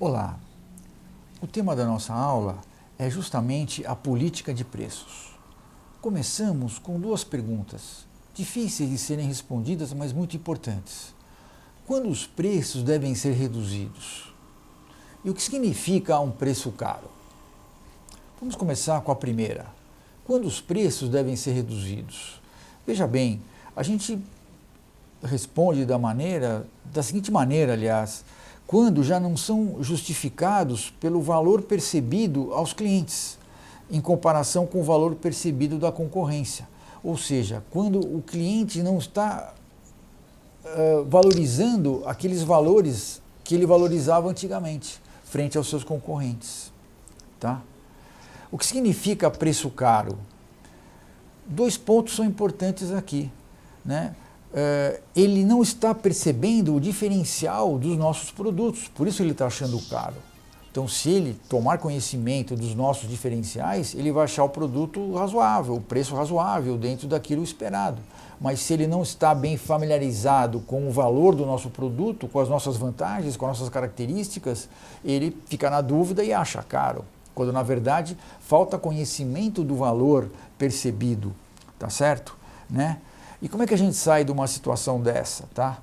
Olá, o tema da nossa aula é justamente a política de preços. Começamos com duas perguntas, difíceis de serem respondidas, mas muito importantes. Quando os preços devem ser reduzidos? E o que significa um preço caro? Vamos começar com a primeira. Quando os preços devem ser reduzidos? Veja bem, a gente responde da seguinte maneira, aliás, quando já não são justificados pelo valor percebido aos clientes, em comparação com o valor percebido da concorrência. Ou seja, quando o cliente não está valorizando aqueles valores que ele valorizava antigamente, frente aos seus concorrentes. Tá? O que significa preço caro? Dois pontos são importantes aqui, né? Ele não está percebendo o diferencial dos nossos produtos, por isso ele está achando caro. Então, se ele tomar conhecimento dos nossos diferenciais, ele vai achar o produto razoável, o preço razoável dentro daquilo esperado. Mas se ele não está bem familiarizado com o valor do nosso produto, com as nossas vantagens, com as nossas características, ele fica na dúvida e acha caro, quando na verdade falta conhecimento do valor percebido, tá certo? Né? E como é que a gente sai de uma situação dessa, tá?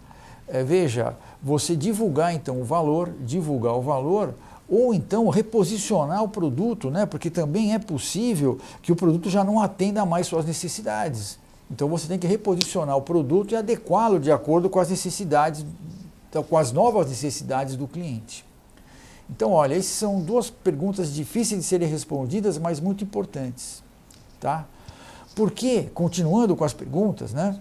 Veja, você divulgar então o valor, ou então reposicionar o produto, né? Porque também é possível que o produto já não atenda mais suas necessidades. Então você tem que reposicionar o produto e adequá-lo de acordo com as necessidades, com as novas necessidades do cliente. Então, olha, essas são duas perguntas difíceis de serem respondidas, mas muito importantes, tá? Por que, continuando com as perguntas, né?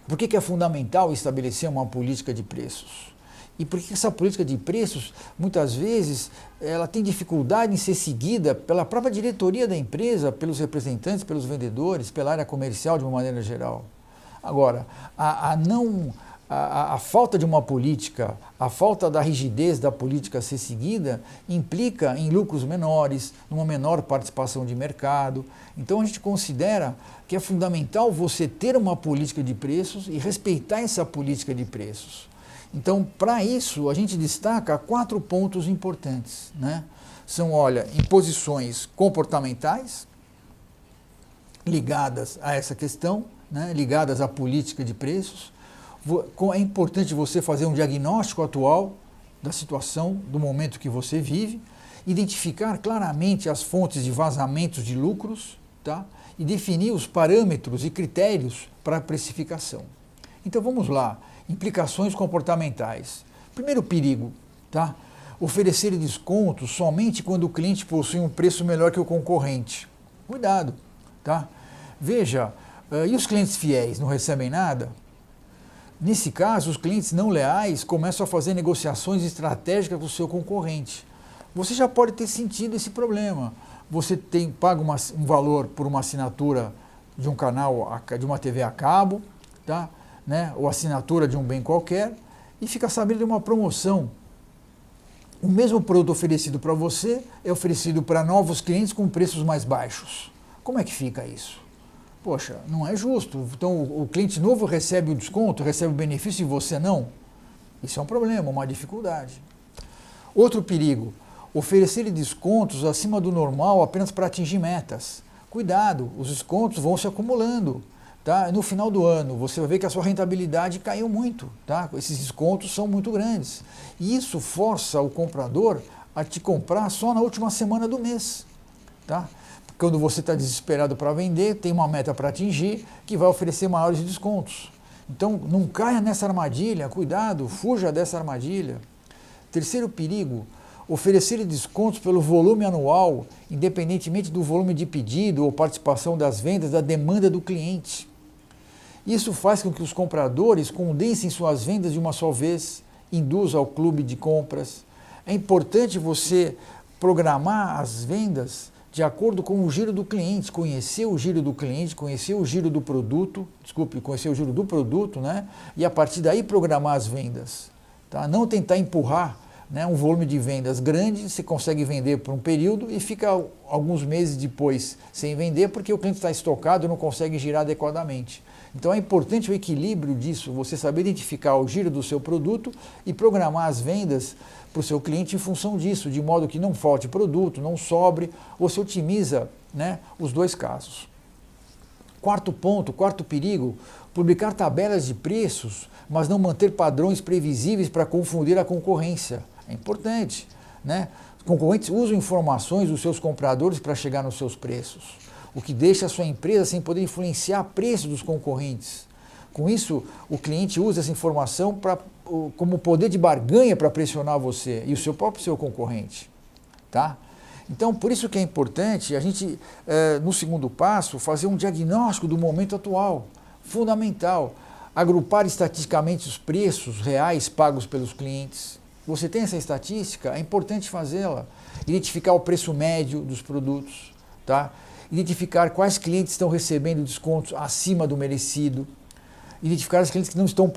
Por que é fundamental estabelecer uma política de preços? E por que essa política de preços, muitas vezes, ela tem dificuldade em ser seguida pela própria diretoria da empresa, pelos representantes, pelos vendedores, pela área comercial de uma maneira geral? Agora, a falta de uma política, a falta da rigidez da política a ser seguida, implica em lucros menores, numa menor participação de mercado. Então a gente considera que é fundamental você ter uma política de preços e respeitar essa política de preços. Então, para isso, a gente destaca 4 pontos importantes, né? São, olha, imposições comportamentais ligadas a essa questão, né? Ligadas à política de preços. É importante você fazer um diagnóstico atual da situação, do momento que você vive, identificar claramente as fontes de vazamentos de lucros, tá? E definir os parâmetros e critérios para a precificação. Então vamos lá, implicações comportamentais. Primeiro perigo, tá? Oferecer descontos somente quando o cliente possui um preço melhor que o concorrente. Cuidado, tá? Veja, e os clientes fiéis não recebem nada? Nesse caso, os clientes não leais começam a fazer negociações estratégicas com o seu concorrente. Você já pode ter sentido esse problema. Você paga um valor por uma assinatura de um canal, de uma TV a cabo, tá? Né? Ou assinatura de um bem qualquer, e fica sabendo de uma promoção. O mesmo produto oferecido para você é oferecido para novos clientes com preços mais baixos. Como é que fica isso? Poxa, não é justo. Então o cliente novo recebe o desconto, recebe o benefício e você não? Isso é um problema, uma dificuldade. Outro perigo, oferecer descontos acima do normal apenas para atingir metas. Cuidado, os descontos vão se acumulando. Tá? No final do ano, você vai ver que a sua rentabilidade caiu muito. Tá? Esses descontos são muito grandes. E isso força o comprador a te comprar só na última semana do mês. Tá? Quando você está desesperado para vender, tem uma meta para atingir que vai oferecer maiores descontos. Então, não caia nessa armadilha, cuidado, fuja dessa armadilha. Terceiro perigo, oferecer descontos pelo volume anual, independentemente do volume de pedido ou participação das vendas, da demanda do cliente. Isso faz com que os compradores condensem suas vendas de uma só vez, induz ao clube de compras. É importante você programar as vendas de acordo com o giro do cliente, conhecer o giro do cliente, conhecer o giro do produto, né? E a partir daí programar as vendas. Tá? Não tentar empurrar né, um volume de vendas grande, você consegue vender por um período e fica alguns meses depois sem vender porque o cliente está estocado e não consegue girar adequadamente. Então é importante o equilíbrio disso, você saber identificar o giro do seu produto e programar as vendas para o seu cliente em função disso, de modo que não falte produto, não sobre, você otimiza, né, os dois casos. Quarto ponto, quarto perigo, publicar tabelas de preços, mas não manter padrões previsíveis para confundir a concorrência. É importante, né? Os concorrentes usam informações dos seus compradores para chegar nos seus preços, o que deixa a sua empresa sem poder influenciar o preço dos concorrentes. Com isso, o cliente usa essa informação como poder de barganha para pressionar você e o seu concorrente, tá? Então, por isso que é importante a gente, no segundo passo, fazer um diagnóstico do momento atual, fundamental, agrupar estatisticamente os preços reais pagos pelos clientes. Você tem essa estatística? É importante fazê-la. Identificar o preço médio dos produtos, tá? Identificar quais clientes estão recebendo descontos acima do merecido, identificar os clientes que estão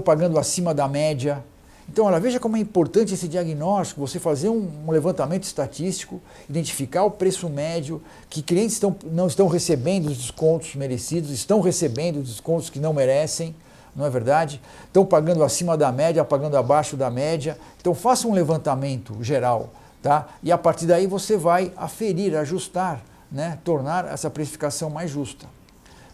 pagando acima da média. Então, olha, veja como é importante esse diagnóstico, você fazer um levantamento estatístico, identificar o preço médio, que clientes não estão recebendo os descontos merecidos, estão recebendo os descontos que não merecem, não é verdade? Estão pagando acima da média, pagando abaixo da média. Então, faça um levantamento geral, tá? E a partir daí você vai aferir, ajustar, né? Tornar essa precificação mais justa.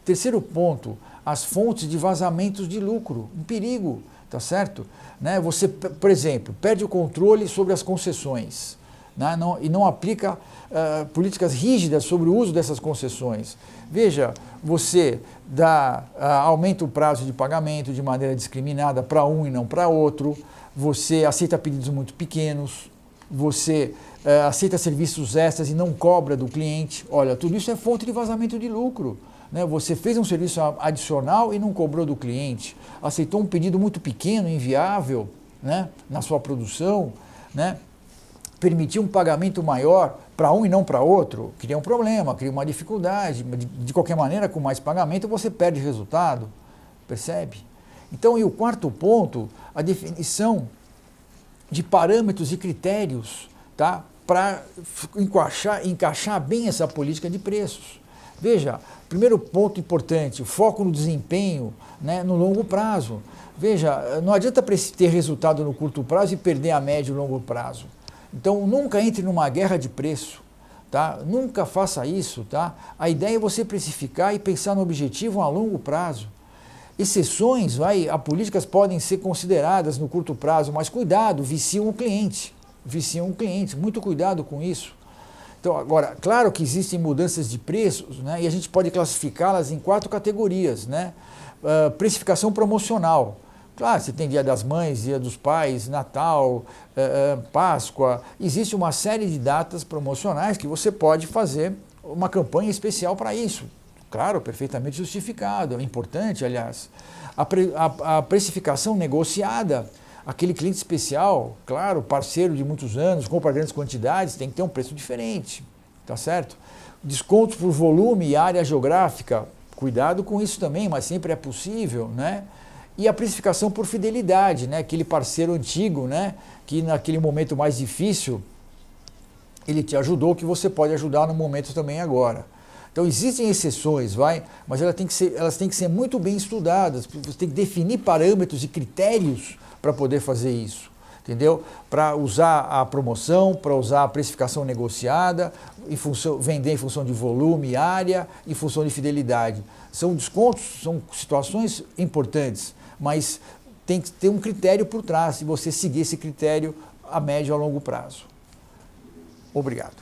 Terceiro ponto, as fontes de vazamentos de lucro, um perigo, tá certo? Né? Você, por exemplo, perde o controle sobre as concessões, né? E não aplica políticas rígidas sobre o uso dessas concessões. Veja, você aumenta o prazo de pagamento de maneira discriminada para um e não para outro, você aceita pedidos muito pequenos, você aceita serviços extras e não cobra do cliente. Olha, tudo isso é fonte de vazamento de lucro. Né? Você fez um serviço adicional e não cobrou do cliente, aceitou um pedido muito pequeno, inviável, né, na sua produção, né, permitiu um pagamento maior para um e não para outro, cria um problema, cria uma dificuldade. De qualquer maneira, com mais pagamento você perde resultado, percebe? Então, e o quarto ponto, a definição de parâmetros e critérios, tá, para encaixar bem essa política de preços. Veja, primeiro ponto importante, o foco no desempenho, né, no longo prazo. Veja, não adianta ter resultado no curto prazo e perder a médio e longo prazo. Então, nunca entre numa guerra de preço, tá? Nunca faça isso, tá? A ideia é você precificar e pensar no objetivo a longo prazo. Exceções, políticas podem ser consideradas no curto prazo, mas cuidado, viciam o cliente, muito cuidado com isso. Então, agora, claro que existem mudanças de preços, né, e a gente pode classificá-las em 4 categorias, né? Precificação promocional. Claro, você tem Dia das Mães, Dia dos Pais, Natal, Páscoa. Existe uma série de datas promocionais que você pode fazer uma campanha especial para isso. Claro, perfeitamente justificado, é importante, aliás. A precificação negociada. Aquele cliente especial, claro, parceiro de muitos anos, compra grandes quantidades, tem que ter um preço diferente, tá certo? Descontos por volume e área geográfica, cuidado com isso também, mas sempre é possível, né? E a precificação por fidelidade, né? Aquele parceiro antigo, né? Que naquele momento mais difícil, ele te ajudou, que você pode ajudar no momento também agora. Então existem exceções, mas elas têm que ser muito bem estudadas, você tem que definir parâmetros e critérios para poder fazer isso, entendeu? Para usar a promoção, para usar a precificação negociada, vender em função de volume, área, em função de fidelidade. São descontos, são situações importantes, mas tem que ter um critério por trás e você seguir esse critério a médio e a longo prazo. Obrigado.